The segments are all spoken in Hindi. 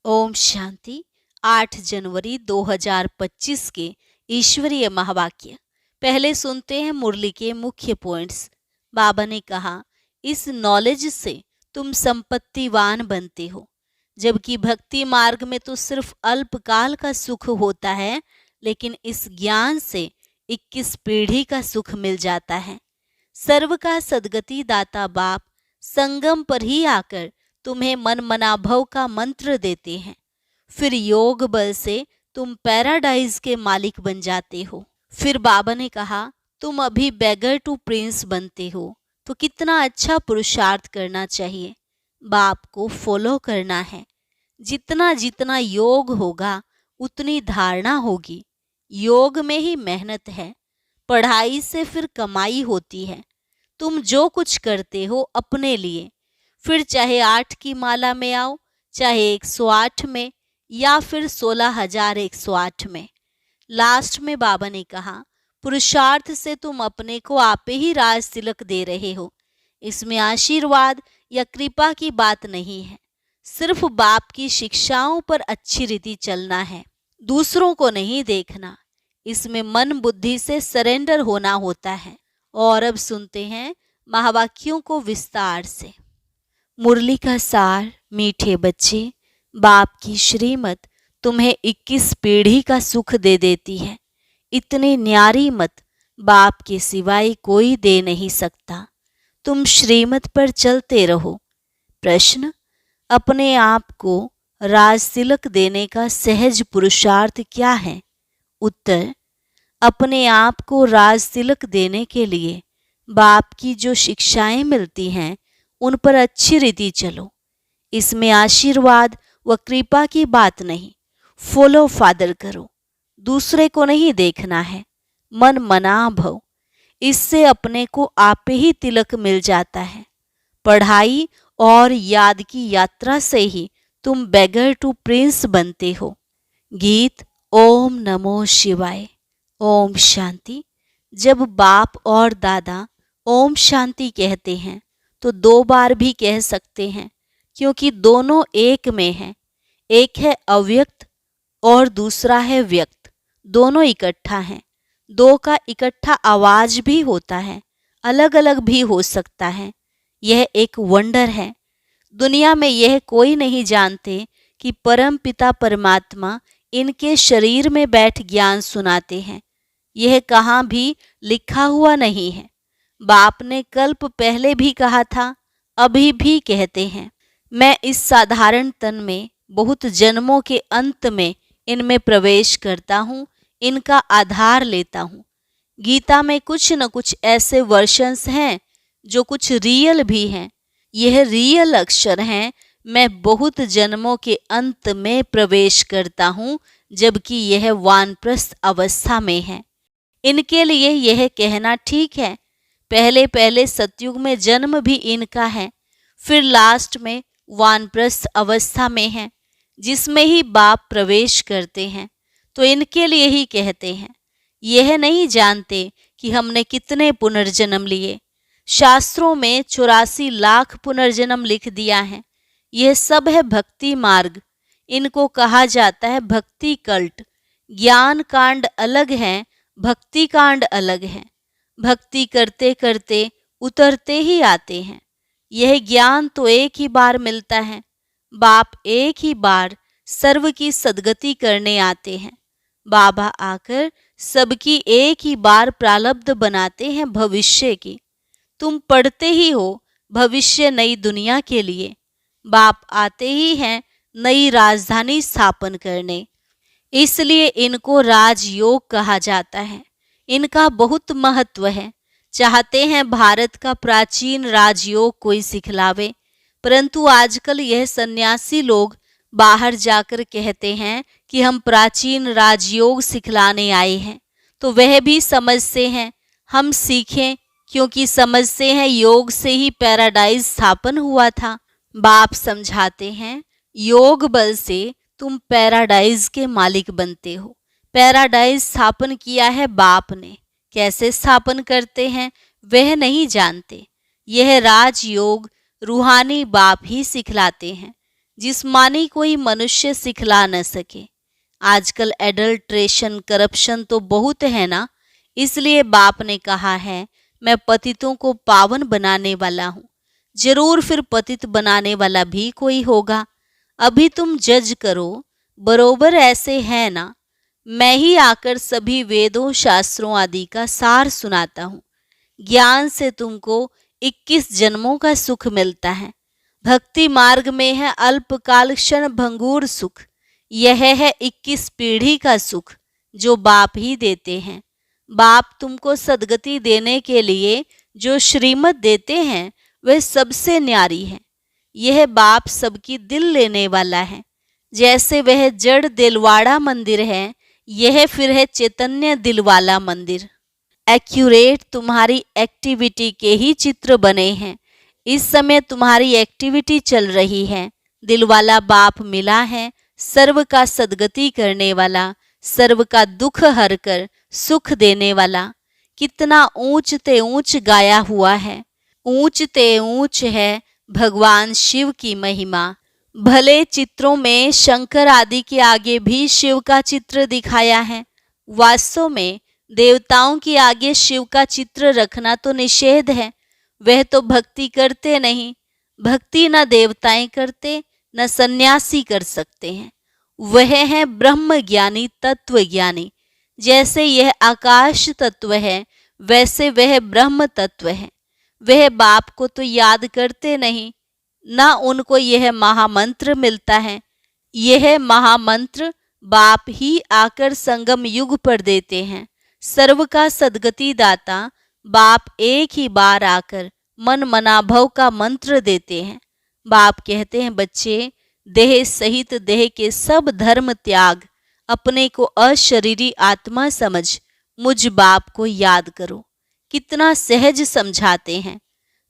ओम शांति। 8 जनवरी 2025 के ईश्वरीय महावाक्य। पहले सुनते हैं मुरली के मुख्य पॉइंट्स। बाबा ने कहा, इस नॉलेज से तुम संपत्तिवान बनते हो, जबकि भक्ति मार्ग में तो सिर्फ अल्पकाल का सुख होता है, लेकिन इस ज्ञान से 21 पीढ़ी का सुख मिल जाता है। सर्व का सद्गति दाता बाप संगम पर ही आकर तुम्हें मन मनाभव का मंत्र देते हैं। फिर योग बल से तुम पैराडाइज के मालिक बन जाते हो। फिर बाबा ने कहा, तुम अभी बेगर टू प्रिंस बनते हो, तो कितना अच्छा पुरुषार्थ करना चाहिए। बाप को फॉलो करना है। जितना जितना योग होगा उतनी धारणा होगी। योग में ही मेहनत है, पढ़ाई से फिर कमाई होती है। तुम जो कुछ करते हो अपने लिए, फिर चाहे 8 की माला में आओ, चाहे 108 में, या फिर 16,108 में। लास्ट में बाबा ने कहा, पुरुषार्थ से तुम अपने को आपे ही राज तिलक दे रहे हो। इसमें आशीर्वाद या कृपा की बात नहीं है, सिर्फ बाप की शिक्षाओं पर अच्छी रीति चलना है, दूसरों को नहीं देखना। इसमें मन बुद्धि से सरेंडर होना होता है। और अब सुनते हैं महावाक्यों को विस्तार से। मुरली का सार। मीठे बच्चे, बाप की श्रीमत तुम्हें 21 पीढ़ी का सुख दे देती है। इतनी न्यारी मत बाप के सिवाय कोई दे नहीं सकता। तुम श्रीमत पर चलते रहो। प्रश्न, अपने आप को राज तिलक देने का सहज पुरुषार्थ क्या है? उत्तर, अपने आप को राज तिलक देने के लिए बाप की जो शिक्षाएं मिलती हैं उन पर अच्छी रीति चलो। इसमें आशीर्वाद व कृपा की बात नहीं, फॉलो फादर करो। दूसरे को नहीं देखना है, मन मना भव। इससे अपने को आपे ही तिलक मिल जाता है। पढ़ाई और याद की यात्रा से ही तुम बेगर टू प्रिंस बनते हो। गीत ओम नमो शिवाय। ओम शांति। जब बाप और दादा ओम शांति कहते हैं तो 2 बार भी कह सकते हैं, क्योंकि दोनों एक में हैं। एक है अव्यक्त और दूसरा है व्यक्त। दोनों इकट्ठा हैं। 2 का इकट्ठा आवाज भी होता है, अलग अलग भी हो सकता है। यह एक वंडर है। दुनिया में यह कोई नहीं जानते कि परम पिता परमात्मा इनके शरीर में बैठ ज्ञान सुनाते हैं। यह कहाँ भी लिखा हुआ नहीं है। बाप ने कल्प पहले भी कहा था, अभी भी कहते हैं। मैं इस साधारण तन में बहुत जन्मों के अंत में इनमें प्रवेश करता हूँ, इनका आधार लेता हूँ। गीता में कुछ न कुछ ऐसे वर्शंस हैं जो कुछ रियल भी हैं। यह रियल अक्षर हैं। मैं बहुत जन्मों के अंत में प्रवेश करता हूँ, जबकि यह वानप्रस्थ अवस्था में है। इनके लिए यह कहना ठीक है। पहले पहले सतयुग में जन्म भी इनका है, फिर लास्ट में वानप्रस्थ अवस्था में है, जिसमें ही बाप प्रवेश करते हैं। तो इनके लिए ही कहते हैं। यह नहीं जानते कि हमने कितने पुनर्जन्म लिए। शास्त्रों में 84 लाख पुनर्जन्म लिख दिया है। यह सब है भक्ति मार्ग। इनको कहा जाता है भक्ति कल्ट। ज्ञान कांड अलग है, भक्ति कांड अलग है। भक्ति करते करते उतरते ही आते हैं। यह ज्ञान तो एक ही बार मिलता है। बाप एक ही बार सर्व की सद्गति करने आते हैं। बाबा आकर सबकी एक ही बार प्रारब्ध बनाते हैं भविष्य की। तुम पढ़ते ही हो भविष्य नई दुनिया के लिए। बाप आते ही हैं नई राजधानी स्थापन करने। इसलिए इनको राजयोग कहा जाता है। इनका बहुत महत्व है। चाहते हैं भारत का प्राचीन राजयोग कोई सिखलावे, परंतु आजकल यह सन्यासी लोग बाहर जाकर कहते हैं कि हम प्राचीन राजयोग सिखलाने आए हैं। तो वह भी समझते हैं हम सीखें, क्योंकि समझते हैं योग से ही पैराडाइज स्थापन हुआ था। बाप समझाते हैं योग बल से तुम पैराडाइज के मालिक बनते हो। पैराडाइज स्थापन किया है बाप ने। कैसे स्थापन करते हैं वह नहीं जानते। यह राजयोग रूहानी बाप ही सिखलाते हैं। जिस्मानी कोई मनुष्य सिखला न सके। आजकल एडल्ट्रेशन, करप्शन तो बहुत है ना, इसलिए बाप ने कहा है मैं पतितों को पावन बनाने वाला हूँ। जरूर फिर पतित बनाने वाला भी कोई होगा। अभी तुम जज करो, बरोबर ऐसे है ना। मैं ही आकर सभी वेदों, शास्त्रों आदि का सार सुनाता हूँ। ज्ञान से तुमको 21 जन्मों का सुख मिलता है। भक्ति मार्ग में है अल्पकाल क्षण भंगुर सुख। यह है 21 पीढ़ी का सुख जो बाप ही देते हैं। बाप तुमको सद्गति देने के लिए जो श्रीमत देते हैं वह सबसे न्यारी है। यह बाप सबकी दिल लेने वाला है। जैसे वह जड़ दिलवाड़ा मंदिर है, यह फिर है चैतन्य दिल वाला मंदिर। एक्यूरेट तुम्हारी एक्टिविटी के ही चित्र बने हैं। इस समय तुम्हारी एक्टिविटी चल रही है। दिल वाला बाप मिला है, सर्व का सद्गति करने वाला, सर्व का दुख हर कर सुख देने वाला। कितना ऊंच ते ऊंच गाया हुआ है। ऊंच ते ऊंच है भगवान शिव की महिमा। भले चित्रों में शंकर आदि के आगे भी शिव का चित्र दिखाया है। वास्तव में देवताओं के आगे शिव का चित्र रखना तो निषेध है। वह तो भक्ति करते नहीं। भक्ति न देवताएं करते, न सन्यासी कर सकते हैं। वह है ब्रह्म ज्ञानी, तत्व ज्ञानी। जैसे यह आकाश तत्व है, वैसे वह ब्रह्म तत्व है। वह बाप को तो याद करते नहीं, न उनको यह महामंत्र मिलता है। यह महामंत्र बाप ही आकर संगम युग पर देते हैं। सर्व का सद्गति दाता बाप एक ही बार आकर मन मनाभव का मंत्र देते हैं। बाप कहते हैं, बच्चे, देह सहित देह के सब धर्म त्याग, अपने को अशरीरी आत्मा समझ मुझ बाप को याद करो। कितना सहज समझाते हैं।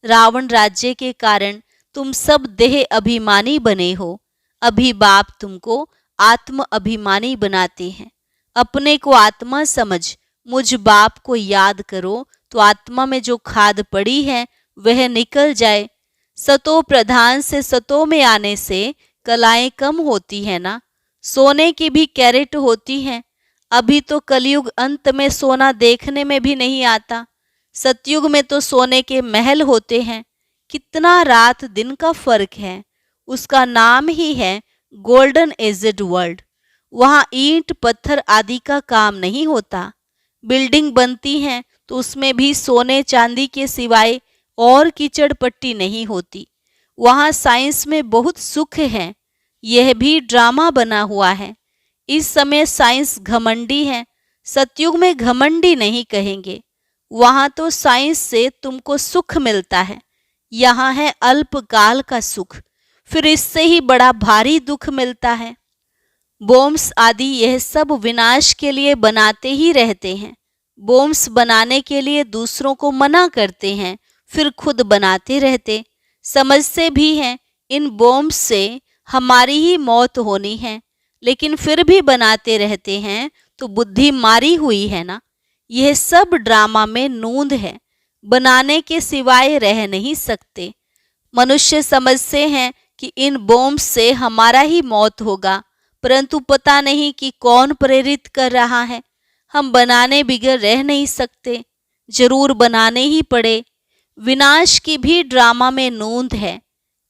रावण राज्य के कारण तुम सब देह अभिमानी बने हो। अभी बाप तुमको आत्म अभिमानी बनाते हैं। अपने को आत्मा समझ मुझ बाप को याद करो तो आत्मा में जो खाद पड़ी है वह निकल जाए। सतो प्रधान से सतो में आने से कलाएं कम होती है ना। सोने की भी कैरेट होती हैं। अभी तो कलयुग अंत में सोना देखने में भी नहीं आता। सतयुग में तो सोने के महल होते हैं। कितना रात दिन का फर्क है। उसका नाम ही है गोल्डन एजेड वर्ल्ड। वहाँ ईंट पत्थर आदि का काम नहीं होता। बिल्डिंग बनती है तो उसमें भी सोने चांदी के सिवाय और कीचड़ पट्टी नहीं होती। वहाँ साइंस में बहुत सुख है। यह भी ड्रामा बना हुआ है। इस समय साइंस घमंडी है। सतयुग में घमंडी नहीं कहेंगे। वहाँ तो साइंस से तुमको सुख मिलता है। यहाँ है अल्पकाल का सुख, फिर इससे ही बड़ा भारी दुख मिलता है। बॉम्ब्स आदि यह सब विनाश के लिए बनाते ही रहते हैं। बॉम्ब्स बनाने के लिए दूसरों को मना करते हैं, फिर खुद बनाते रहते। समझते भी हैं इन बॉम्ब्स से हमारी ही मौत होनी है, लेकिन फिर भी बनाते रहते हैं, तो बुद्धि मारी हुई है ना। यह सब ड्रामा में नूंद है। बनाने के सिवाय रह नहीं सकते। मनुष्य समझते हैं कि इन बॉम्ब से हमारा ही मौत होगा, परंतु पता नहीं कि कौन प्रेरित कर रहा है। हम बनाने बिगर रह नहीं सकते, जरूर बनाने ही पड़े। विनाश की भी ड्रामा में नूंद है।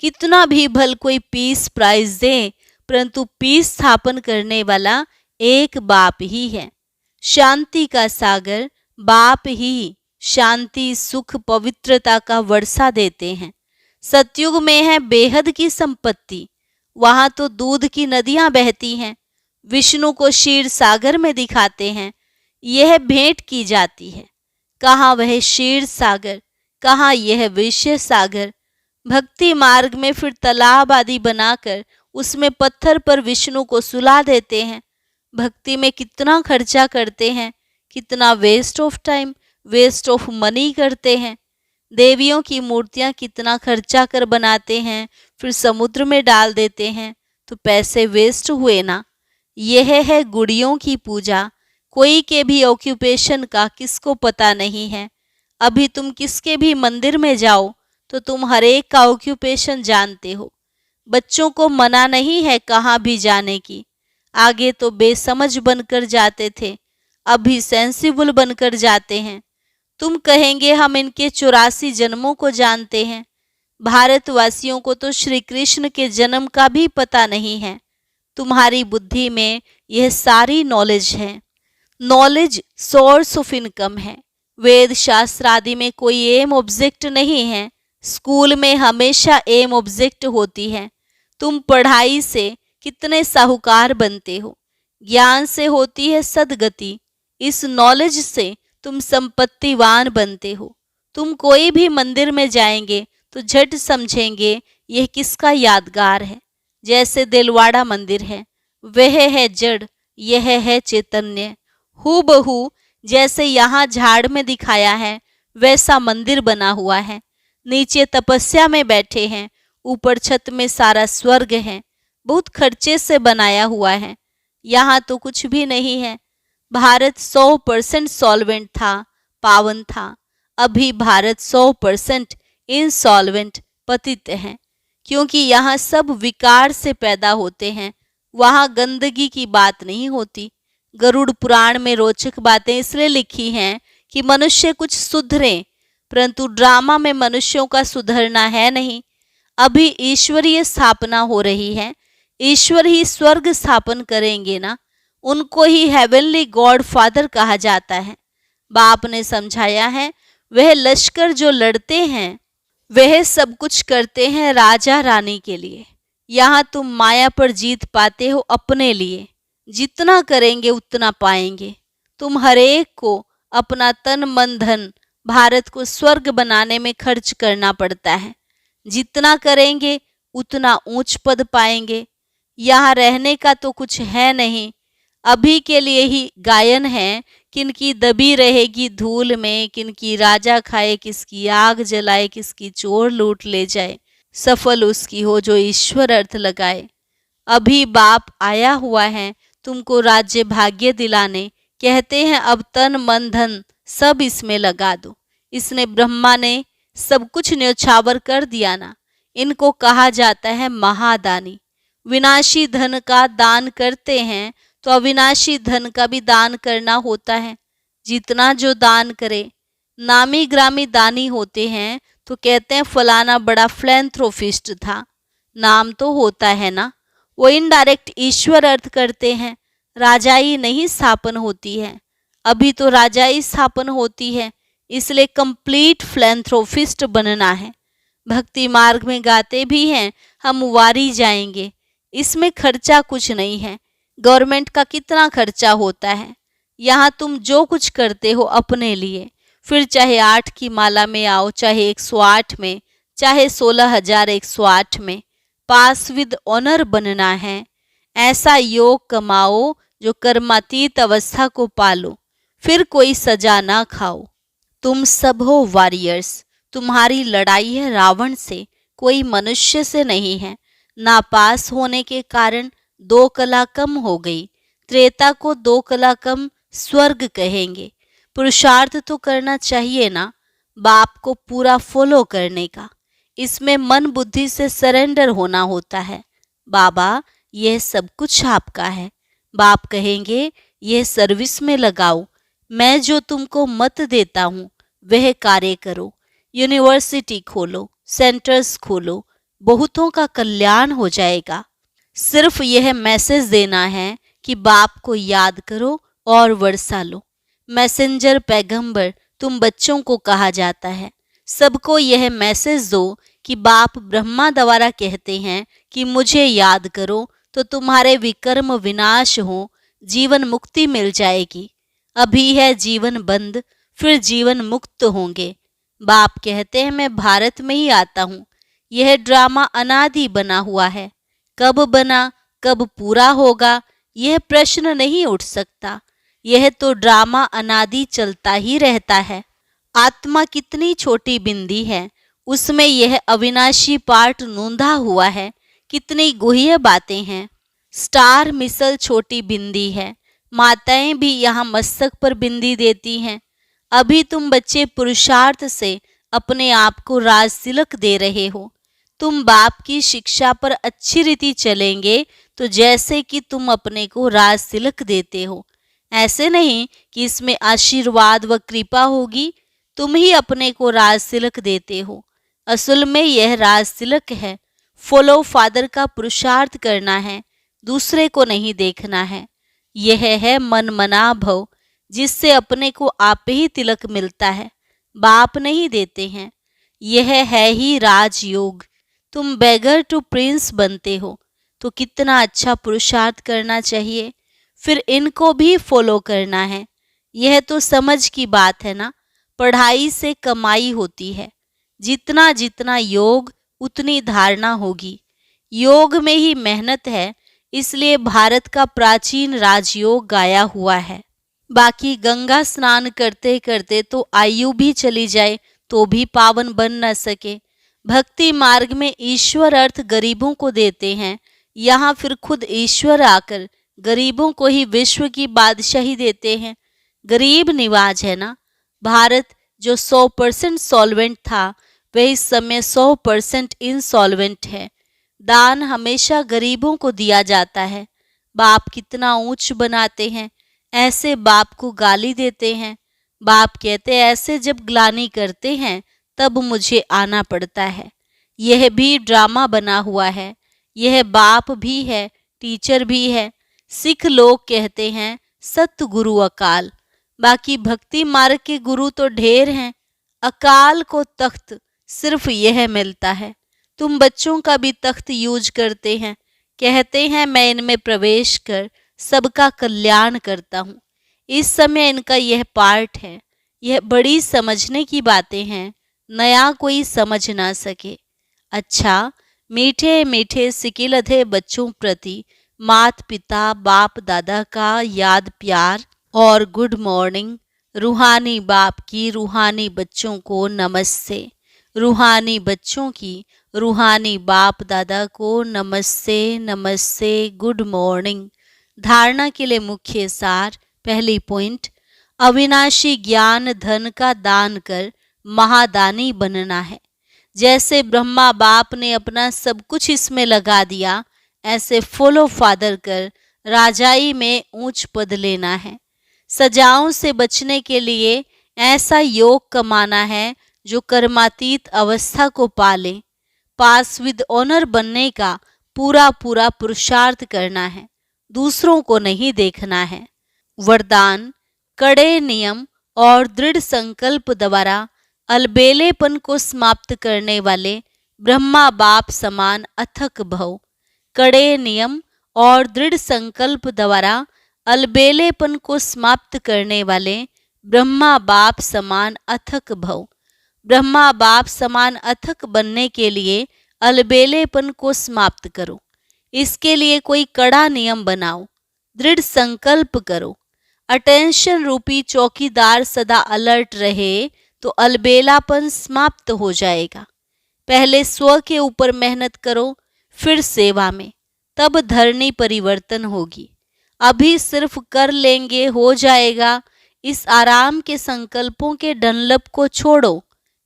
कितना भी भल कोई पीस प्राइज दे, परंतु पीस स्थापन करने वाला एक बाप ही है। शांति का सागर बाप ही शांति, सुख, पवित्रता का वर्षा देते हैं। सतयुग में है बेहद की संपत्ति। वहां तो दूध की नदियां बहती हैं। विष्णु को क्षीर सागर में दिखाते हैं। यह भेंट की जाती है। कहाँ वह क्षीर सागर, कहाँ यह विषय सागर। भक्ति मार्ग में फिर तालाब आदि बनाकर उसमें पत्थर पर विष्णु को सुला देते हैं। भक्ति में कितना खर्चा करते हैं, कितना waste of time, waste of money करते हैं। देवियों की मूर्तियां कितना खर्चा कर बनाते हैं, फिर समुद्र में डाल देते हैं, तो पैसे वेस्ट हुए ना। यह है गुड़ियों की पूजा। कोई के भी ऑक्यूपेशन का किसको पता नहीं है। अभी तुम किसके भी मंदिर में जाओ तो तुम हर एक का ऑक्यूपेशन जानते हो। बच्चों को मना नहीं है कहाँ भी जाने की। आगे तो बेसमझ बनकर जाते थे, अभी सेंसिबल बनकर जाते हैं। तुम कहेंगे हम इनके 84 जन्मों को जानते हैं। भारतवासियों को तो श्री कृष्ण के जन्म का भी पता नहीं है। तुम्हारी बुद्धि में यह सारी नॉलेज है। नॉलेज सोर्स ऑफ इनकम है। वेद शास्त्र आदि में कोई एम ऑब्जेक्ट नहीं है। स्कूल में हमेशा एम ऑब्जेक्ट होती है। तुम पढ़ाई से कितने साहूकार बनते हो। ज्ञान से होती है सदगति। इस नॉलेज से तुम संपत्तिवान बनते हो। तुम कोई भी मंदिर में जाएंगे तो झट समझेंगे यह किसका यादगार है। जैसे दिलवाड़ा मंदिर है, वह है जड़, यह है चैतन्य। हूबहू जैसे यहाँ झाड़ में दिखाया है वैसा मंदिर बना हुआ है। नीचे तपस्या में बैठे हैं, ऊपर छत में सारा स्वर्ग है। बहुत खर्चे से बनाया हुआ है। यहाँ तो कुछ भी नहीं है। भारत 100% सॉल्वेंट था, पावन था। अभी भारत 100% इंसॉल्वेंट, पतित है। क्योंकि यहाँ सब विकार से पैदा होते हैं। वहाँ गंदगी की बात नहीं होती। गरुड़ पुराण में रोचक बातें इसलिए लिखी हैं कि मनुष्य कुछ सुधरे, परंतु ड्रामा में मनुष्यों का सुधरना है नहीं। अभी ईश्वरीय स्थापना हो रही है। ईश्वर ही स्वर्ग स्थापन करेंगे ना। उनको ही हेवनली गॉड फादर कहा जाता है। बाप ने समझाया है, वह लश्कर जो लड़ते हैं वह सब कुछ करते हैं राजा रानी के लिए। यहाँ तुम माया पर जीत पाते हो अपने लिए। जितना करेंगे उतना पाएंगे। तुम हरेक को अपना तन मन धन भारत को स्वर्ग बनाने में खर्च करना पड़ता है। जितना करेंगे उतना ऊंच पद पाएंगे। यहाँ रहने का तो कुछ है नहीं। अभी के लिए ही गायन है, किनकी दबी रहेगी धूल में, किनकी राजा खाए, किसकी आग जलाए, किसकी चोर लूट ले जाए। सफल उसकी हो जो ईश्वर अर्थ लगाए। अभी बाप आया हुआ है तुमको राज्य भाग्य दिलाने। कहते हैं अब तन मन धन सब इसमें लगा दो। इसने ब्रह्मा ने सब कुछ न्यौछावर कर दिया ना। इनको कहा जाता है महादानी। विनाशी धन का दान करते हैं तो अविनाशी धन का भी दान करना होता है। जितना जो दान करे। नामी ग्रामी दानी होते हैं तो कहते हैं फलाना बड़ा फिलैंथ्रोपिस्ट था। नाम तो होता है ना। वो इनडायरेक्ट ईश्वर अर्थ करते हैं। राजाई नहीं स्थापन होती है। अभी तो राजाई स्थापन होती है, इसलिए कंप्लीट फिलैंथ्रोपिस्ट बनना है। भक्ति मार्ग में गाते भी हैं हम वारी जाएंगे। इसमें खर्चा कुछ नहीं है। गवर्नमेंट का कितना खर्चा होता है। यहाँ तुम जो कुछ करते हो अपने लिए, फिर चाहे 8 की माला में आओ, चाहे 108 में, चाहे 16,108 में, पास विद ऑनर बनना है। ऐसा योग कमाओ जो कर्मातीत अवस्था को पालो, फिर कोई सजा ना खाओ। तुम सब हो वॉरियर्स। तुम्हारी लड़ाई है रावण से, कोई मनुष्य से नहीं है। नापास होने के कारण 2 कला कम हो गई। त्रेता को 2 कला कम स्वर्ग कहेंगे। पुरुषार्थ तो करना चाहिए ना, बाप को पूरा फॉलो करने का। इसमें मन बुद्धि से सरेंडर होना होता है। बाबा यह सब कुछ आपका है। बाप कहेंगे यह सर्विस में लगाओ। मैं जो तुमको मत देता हूँ वह कार्य करो। यूनिवर्सिटी खोलो, सेंटर्स खोलो, बहुतों का कल्याण हो जाएगा। सिर्फ यह मैसेज देना है कि बाप को याद करो और वर्षा लो। मैसेंजर पैगंबर तुम बच्चों को कहा जाता है। सबको यह मैसेज दो कि बाप ब्रह्मा द्वारा कहते हैं कि मुझे याद करो तो तुम्हारे विकर्म विनाश हो, जीवन मुक्ति मिल जाएगी। अभी है जीवन बंद, फिर जीवन मुक्त होंगे। बाप कहते हैं मैं भारत में ही आता हूँ। यह ड्रामा अनादि बना हुआ है। कब बना, कब पूरा होगा, यह प्रश्न नहीं उठ सकता। यह तो ड्रामा अनादि चलता ही रहता है। आत्मा कितनी छोटी बिंदी है, उसमें यह अविनाशी पार्ट नूंधा हुआ है। कितनी गुह्य बातें हैं। स्टार मिसल छोटी बिंदी है। माताएं भी यहाँ मस्तक पर बिंदी देती हैं। अभी तुम बच्चे पुरुषार्थ से अपने आप को राज तिलक दे रहे हो। तुम बाप की शिक्षा पर अच्छी रीति चलेंगे तो जैसे कि तुम अपने को राज तिलक देते हो, ऐसे नहीं कि इसमें आशीर्वाद व कृपा होगी, तुम ही अपने को राज तिलक देते हो। असल में यह राज तिलक है। फॉलो फादर का पुरुषार्थ करना है, दूसरे को नहीं देखना है। यह है मन मना भव, जिससे अपने को आप ही तिलक मिलता है, बाप नहीं देते हैं। यह है ही राजयोग। तुम बेगर टू प्रिंस बनते हो तो कितना अच्छा पुरुषार्थ करना चाहिए, फिर इनको भी फॉलो करना है। यह तो समझ की बात है ना। पढ़ाई से कमाई होती है, जितना जितना योग उतनी धारणा होगी। योग में ही मेहनत है, इसलिए भारत का प्राचीन राजयोग गाया हुआ है। बाकी गंगा स्नान करते करते तो आयु भी चली जाए तो भी पावन बन न सके। भक्ति मार्ग में ईश्वर अर्थ गरीबों को देते हैं, यहाँ फिर खुद ईश्वर आकर गरीबों को ही विश्व की बादशाही देते हैं। गरीब निवाज है ना। भारत जो 100% सॉल्वेंट था वह इस समय 100% इंसॉल्वेंट है। दान हमेशा गरीबों को दिया जाता है। बाप कितना ऊंच बनाते हैं, ऐसे बाप को गाली देते हैं। बाप कहते ऐसे जब ग्लानि करते हैं तब मुझे आना पड़ता है। यह भी ड्रामा बना हुआ है। यह बाप भी है, टीचर भी है। सिख लोग कहते हैं सतगुरु अकाल। बाकी भक्ति मार्ग के गुरु तो ढेर हैं। अकाल को तख्त सिर्फ यह मिलता है। तुम बच्चों का भी तख्त यूज करते हैं, कहते हैं मैं इनमें प्रवेश कर सबका कल्याण करता हूँ। इस समय इनका यह पार्ट है। यह बड़ी समझने की बातें हैं, नया कोई समझ ना सके। अच्छा, मीठे मीठे सिकिलधे बच्चों प्रति मात पिता बाप दादा का याद प्यार और गुड मॉर्निंग। रूहानी बाप की रूहानी बच्चों को नमस्ते। रूहानी बच्चों की रूहानी बाप दादा को नमस्ते नमस्ते, गुड मॉर्निंग। धारणा के लिए मुख्य सार। पहली पॉइंट, अविनाशी ज्ञान धन का दान कर महादानी बनना है। जैसे ब्रह्मा बाप ने अपना सब कुछ इसमें लगा दिया, ऐसे फॉलो फादर कर राजाई में ऊंच पद लेना है। सजाओं से बचने के लिए ऐसा योग कमाना है जो कर्मातीत अवस्था को पाले। पास विद ऑनर बनने का पूरा पूरा पुरुषार्थ करना है, दूसरों को नहीं देखना है। वरदान, कड़े नियम और दृढ़ संकल्प द्वारा अलबेलेपन को समाप्त करने वाले ब्रह्मा बाप समान अथक भव। कड़े नियम और दृढ़ संकल्प द्वारा अलबेलेपन को समाप्त करने वाले ब्रह्मा बाप समान अथक भव। ब्रह्मा बाप समान अथक बनने के लिए अलबेलेपन को समाप्त करो। इसके लिए कोई कड़ा नियम बनाओ, दृढ़ संकल्प करो। अटेंशन रूपी चौकीदार सदा अलर्ट रहे तो अलबेलापन समाप्त हो जाएगा। पहले स्व के ऊपर मेहनत करो, फिर सेवा में, तब धरनी परिवर्तन होगी। अभी सिर्फ कर लेंगे हो जाएगा, इस आराम के संकल्पों के डनलप को छोड़ो।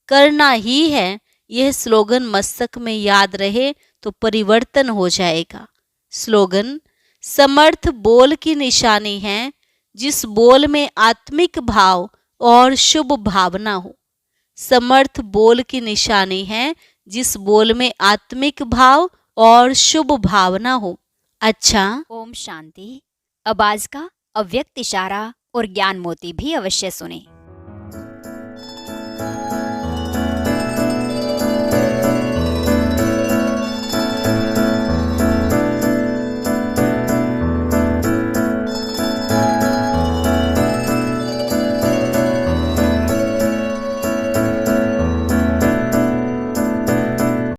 करना ही है, यह स्लोगन मस्तक में याद रहे तो परिवर्तन हो जाएगा। स्लोगन, समर्थ बोल की निशानी है जिस बोल में आत्मिक भाव और शुभ भावना हो। समर्थ बोल की निशानी है जिस बोल में आत्मिक भाव और शुभ भावना हो। अच्छा, ओम शांति। अब आज का अव्यक्त इशारा और ज्ञान मोती भी अवश्य सुने।